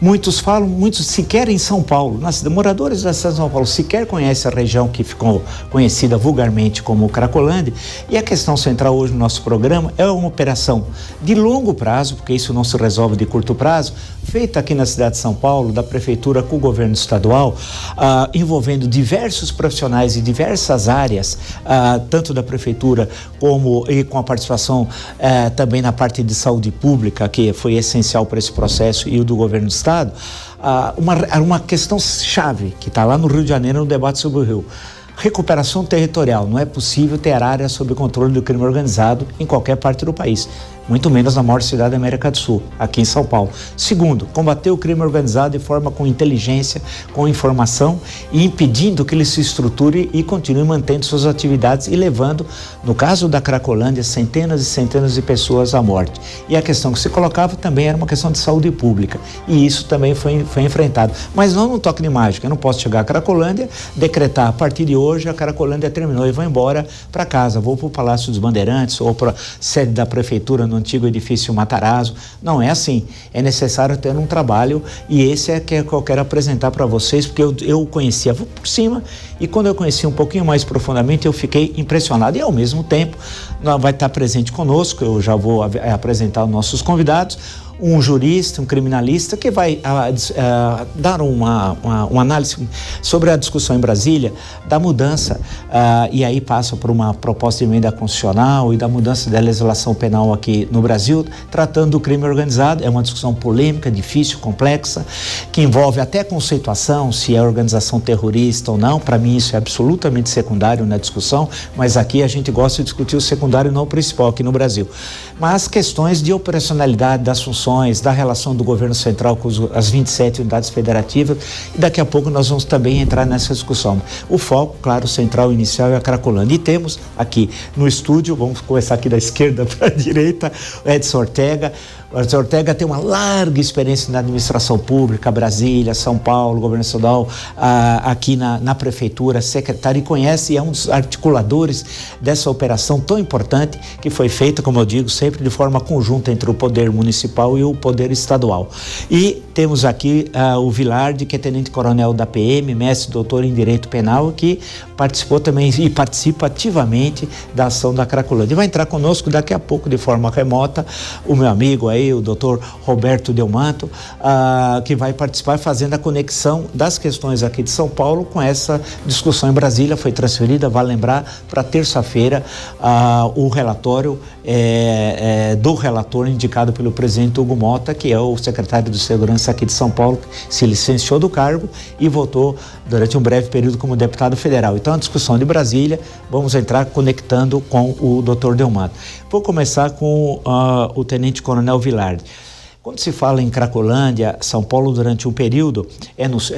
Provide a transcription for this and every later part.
Muitos falam, muitos sequer em São Paulo, moradores da cidade de São Paulo sequer conhecem a região que ficou conhecida vulgarmente como Cracolândia. E a questão central hoje no nosso programa é uma operação de longo prazo, porque isso não se resolve de curto prazo, feita aqui na cidade de São Paulo, da prefeitura com o governo estadual, envolvendo diversos profissionais de diversas áreas, tanto da prefeitura como e com a participação também na parte de saúde pública, que foi essencial para esse processo, e o do governo do estado, uma questão chave que está lá no Rio de Janeiro no debate sobre o Rio. Recuperação territorial. Não é possível ter área sob controle do crime organizado em qualquer parte do país, muito menos na maior cidade da América do Sul, aqui em São Paulo. Segundo, combater o crime organizado de forma com inteligência, com informação e impedindo que ele se estruture e continue mantendo suas atividades e levando, no caso da Cracolândia, centenas e centenas de pessoas à morte. E a questão que se colocava também era uma questão de saúde pública, e isso também foi enfrentado. Mas não num toque de mágica. Eu não posso chegar à Cracolândia, decretar a partir de hoje a Cracolândia terminou e vou embora para casa, vou para o Palácio dos Bandeirantes ou para a sede da prefeitura no antigo edifício Matarazzo. Não é assim. É necessário ter um trabalho, e esse é que eu quero apresentar para vocês, porque eu conhecia por cima, e quando eu conheci um pouquinho mais profundamente eu fiquei impressionado. E ao mesmo tempo vai estar presente conosco, eu já vou apresentar os nossos convidados, um jurista, um criminalista que vai dar uma análise sobre a discussão em Brasília da mudança, e aí passa por uma proposta de emenda constitucional e da mudança da legislação penal aqui no Brasil, tratando do crime organizado. É uma discussão polêmica, difícil, complexa, que envolve até conceituação, se é organização terrorista ou não. Para mim isso é absolutamente secundário na discussão, mas aqui a gente gosta de discutir o secundário, não o principal aqui no Brasil. Mas questões de operacionalidade das funções, da relação do governo central com as 27 unidades federativas, e daqui a pouco nós vamos também entrar nessa discussão. O foco, claro, central inicial é a Cracolândia. E temos aqui no estúdio, vamos começar aqui da esquerda para a direita, o Edson Ortega. O Edson Ortega tem uma larga experiência na administração pública, Brasília, São Paulo, governo estadual, aqui na prefeitura, secretário, e conhece e é um dos articuladores dessa operação tão importante que foi feita, como eu digo, sempre de forma conjunta entre o poder municipal e o poder estadual. E temos aqui o Vilardi, que é tenente-coronel da PM, mestre e doutor em Direito Penal, que participou também e participa ativamente da ação da Cracolândia. Vai entrar conosco daqui a pouco de forma remota o meu amigo aí, o doutor Roberto Delmanto, que vai participar fazendo a conexão das questões aqui de São Paulo com essa discussão em Brasília. Foi transferida, vale lembrar, para terça-feira o relatório do relator indicado pelo presidente Hugo Mota, que é o secretário de Segurança aqui de São Paulo, que se licenciou do cargo e votou durante um breve período como deputado federal. Então, a discussão de Brasília, vamos entrar conectando com o doutor Delmanto. Vou começar com o tenente-coronel Vilardi. Quando se fala em Cracolândia, São Paulo, durante um período,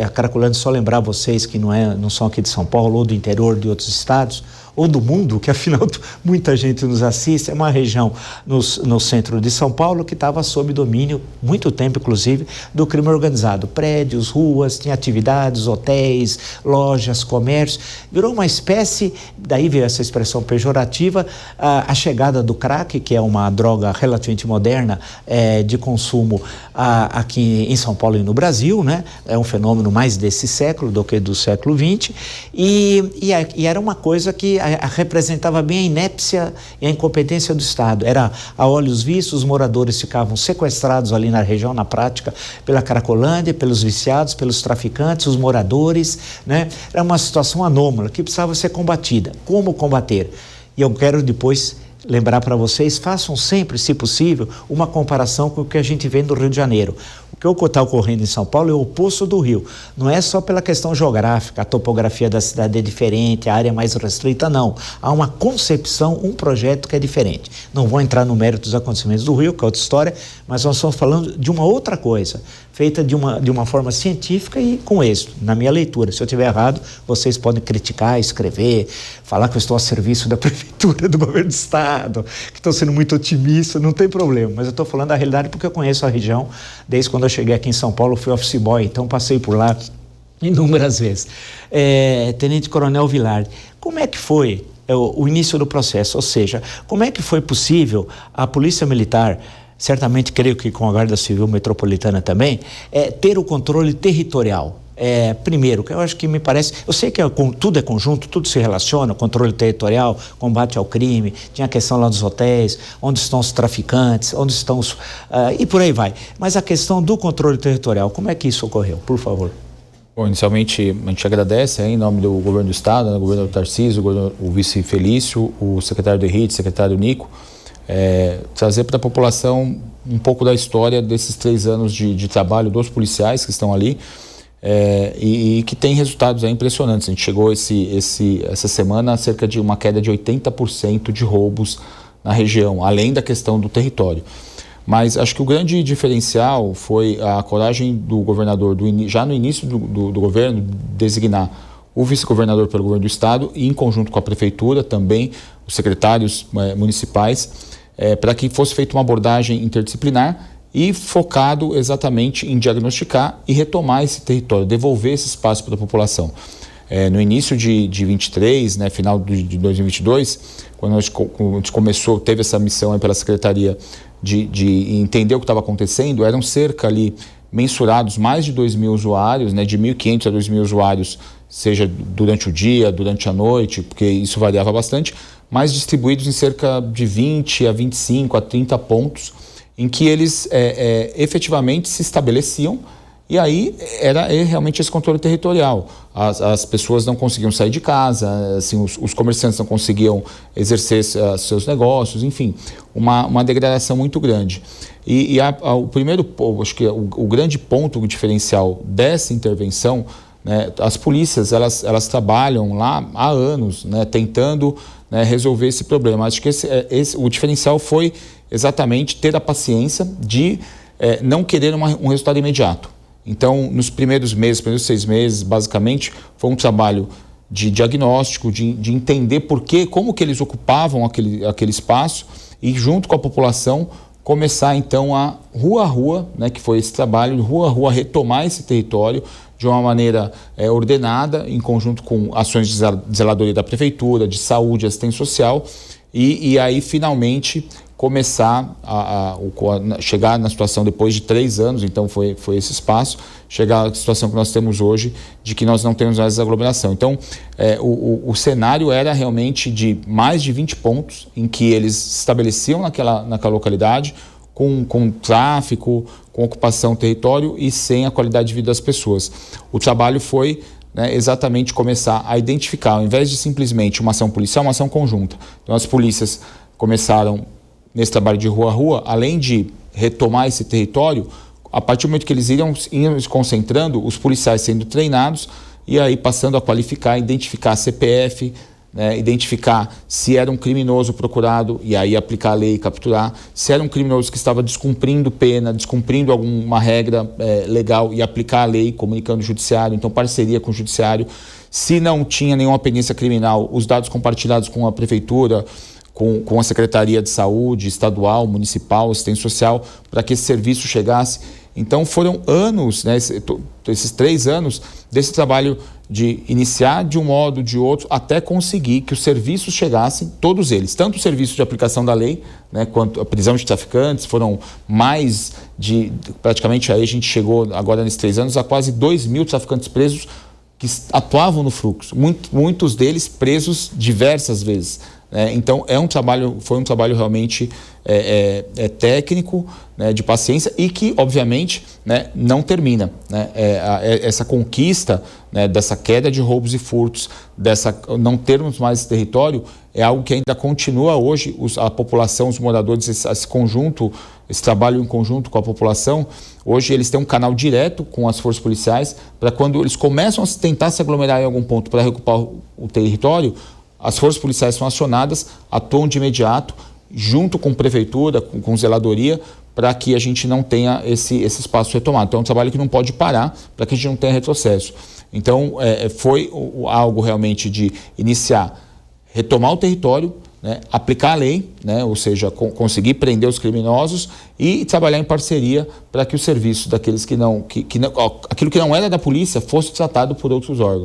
a Cracolândia, só lembrar vocês que não são aqui de São Paulo ou do interior de outros estados, ou do mundo, que afinal muita gente nos assiste, é uma região no centro de São Paulo que estava sob domínio, muito tempo inclusive, do crime organizado. Prédios, ruas, tinha atividades, hotéis, lojas, comércio, virou uma espécie, daí veio essa expressão pejorativa, a chegada do crack, que é uma droga relativamente moderna de consumo aqui em São Paulo e no Brasil, né? É um fenômeno mais desse século do que do século XX, e era uma coisa que representava bem a inépcia e a incompetência do Estado. Era a olhos vistos, os moradores ficavam sequestrados ali na região, na prática, pela Cracolândia, pelos viciados, pelos traficantes, os moradores, né? Era uma situação anômala que precisava ser combatida. Como combater? E eu quero depois lembrar para vocês, façam sempre, se possível, uma comparação com o que a gente vê no Rio de Janeiro. O que está ocorrendo em São Paulo é o oposto do Rio. Não é só pela questão geográfica, a topografia da cidade é diferente, a área é mais restrita, não. Há uma concepção, um projeto que é diferente. Não vou entrar no mérito dos acontecimentos do Rio, que é outra história, mas nós estamos falando de uma outra coisa, feita de uma forma científica e com êxito, na minha leitura. Se eu estiver errado, vocês podem criticar, escrever, falar que eu estou a serviço da prefeitura, do governo do estado, que estou sendo muito otimista, não tem problema. Mas eu estou falando da realidade porque eu conheço a região, desde quando eu cheguei aqui em São Paulo, fui office boy, então passei por lá inúmeras vezes. Tenente Coronel Vilardi, como é que foi o início do processo? Ou seja, como é que foi possível a Polícia Militar certamente creio que com a Guarda Civil Metropolitana também, é ter o controle territorial. Primeiro, que eu acho que me parece, eu sei que tudo é conjunto, tudo se relaciona, controle territorial, combate ao crime, tinha a questão lá dos hotéis, onde estão os traficantes, onde estão os... e por aí vai. Mas a questão do controle territorial, como é que isso ocorreu? Por favor. Bom, inicialmente a gente agradece em nome do governo do estado, o governador Tarcísio, o vice Felício, o secretário do Henrique, o secretário Nico, trazer para a população um pouco da história desses 3 anos de trabalho dos policiais que estão ali, e que tem resultados impressionantes. A gente chegou essa semana a cerca de uma queda de 80% de roubos na região, além da questão do território. Mas acho que o grande diferencial foi a coragem do governador, já no início do governo, designar o vice-governador pelo governo do estado e em conjunto com a prefeitura também, os secretários municipais, para que fosse feita uma abordagem interdisciplinar e focado exatamente em diagnosticar e retomar esse território, devolver esse espaço para a população. No início de 23, final de 2022, quando a gente começou, teve essa missão pela Secretaria de entender o que estava acontecendo, eram cerca ali, mensurados mais de 2.000 usuários, de 1.500 a 2.000 usuários, seja durante o dia, durante a noite, porque isso variava bastante, mas distribuídos em cerca de 20 a 25 a 30 pontos, em que eles efetivamente se estabeleciam, e aí era realmente esse controle territorial. As pessoas não conseguiam sair de casa, assim, os comerciantes não conseguiam exercer seus negócios, enfim, uma degradação muito grande. E o primeiro, acho que o grande ponto, o diferencial dessa intervenção, as polícias elas trabalham lá há anos, tentando resolver esse problema. Acho que o diferencial foi exatamente ter a paciência de não querer um resultado imediato. Então, nos primeiros 6 meses, basicamente, foi um trabalho de diagnóstico, de entender como que eles ocupavam aquele espaço e, junto com a população, começar então a rua, que foi esse trabalho, de rua a rua, retomar esse território de uma maneira ordenada, em conjunto com ações de zeladoria da prefeitura, de saúde, assistência social, e aí finalmente começar a chegar na situação depois de 3 anos, então foi esse espaço, chegar à situação que nós temos hoje, de que nós não temos mais aglomeração. Então, o cenário era realmente de mais de 20 pontos em que eles se estabeleciam naquela localidade, com tráfico, com ocupação do território e sem a qualidade de vida das pessoas. O trabalho foi exatamente começar a identificar, ao invés de simplesmente uma ação policial, uma ação conjunta. Então, as polícias começaram nesse trabalho de rua a rua, além de retomar esse território, a partir do momento que eles iam se concentrando, os policiais sendo treinados e aí passando a qualificar, identificar a CPF, identificar se era um criminoso procurado e aí aplicar a lei e capturar, se era um criminoso que estava descumprindo pena, descumprindo alguma regra legal e aplicar a lei, comunicando o judiciário, então parceria com o judiciário. Se não tinha nenhuma perícia criminal, os dados compartilhados com a prefeitura, com a Secretaria de Saúde estadual, municipal, assistência social, para que esse serviço chegasse. Então foram anos, esses 3 anos desse trabalho de iniciar de um modo, de outro, até conseguir que os serviços chegassem, todos eles, tanto o serviço de aplicação da lei, quanto a prisão de traficantes, foram mais de, praticamente aí a gente chegou agora nesses 3 anos a quase 2.000 traficantes presos que atuavam no fluxo, muitos deles presos diversas vezes. Então foi um trabalho realmente técnico, de paciência e que obviamente não termina. Essa conquista dessa queda de roubos e furtos, dessa não termos mais esse território, é algo que ainda continua hoje. A população, os moradores, esse conjunto, esse trabalho em conjunto com a população, hoje eles têm um canal direto com as forças policiais para quando eles começam a tentar se aglomerar em algum ponto para recuperar o território, as forças policiais são acionadas, atuam de imediato, junto com prefeitura, com zeladoria, para que a gente não tenha esse espaço retomado. Então é um trabalho que não pode parar, para que a gente não tenha retrocesso. Então foi algo realmente de iniciar, retomar o território, aplicar a lei, ou seja, conseguir prender os criminosos e trabalhar em parceria para que o serviço daqueles aquilo que não era da polícia fosse tratado por outros órgãos.